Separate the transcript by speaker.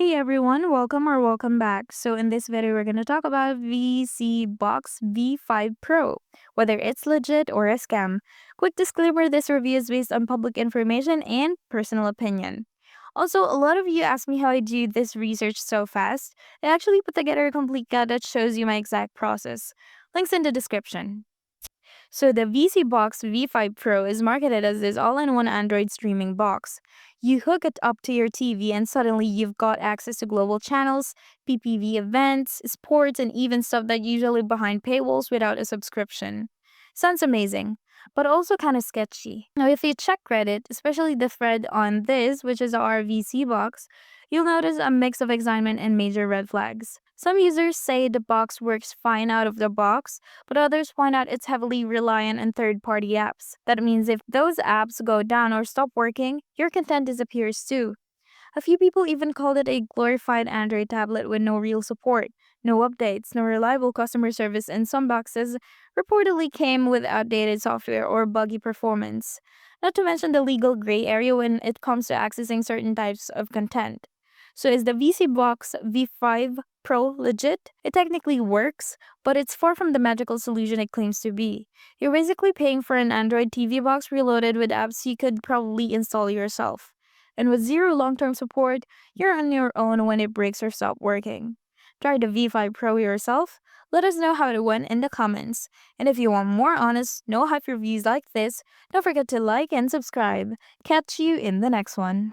Speaker 1: Hey everyone, welcome back. So in this video, we're going to talk about Vseebox V5 Pro, whether it's legit or a scam. Quick disclaimer, this review is based on public information and personal opinion. Also, a lot of you ask me how I do this research so fast. I actually put together a complete guide that shows you my exact process. Links in the description. So the Vseebox V5 Pro is marketed as this all-in-one Android streaming box. You hook it up to your TV and suddenly you've got access to global channels, PPV events, sports, and even stuff that usually behind paywalls without a subscription. Sounds amazing, but also kind of sketchy. Now, if you check Reddit, especially the thread on this, which is our VC box, you'll notice a mix of excitement and major red flags. Some users say the box works fine out of the box, but others point out it's heavily reliant on third-party apps. That means if those apps go down or stop working, your content disappears too. A few people even called it a glorified Android tablet with no real support, no updates, no reliable customer service, and some boxes reportedly came with outdated software or buggy performance. Not to mention the legal gray area when it comes to accessing certain types of content. So is the VC Box V5 Pro legit? It technically works, but it's far from the magical solution it claims to be. You're basically paying for an Android TV box reloaded with apps you could probably install yourself. And with zero long-term support, you're on your own when it breaks or stops working. Try the V5 Pro yourself. Let us know how it went in the comments. And if you want more honest, no hype reviews like this, don't forget to like and subscribe. Catch you in the next one.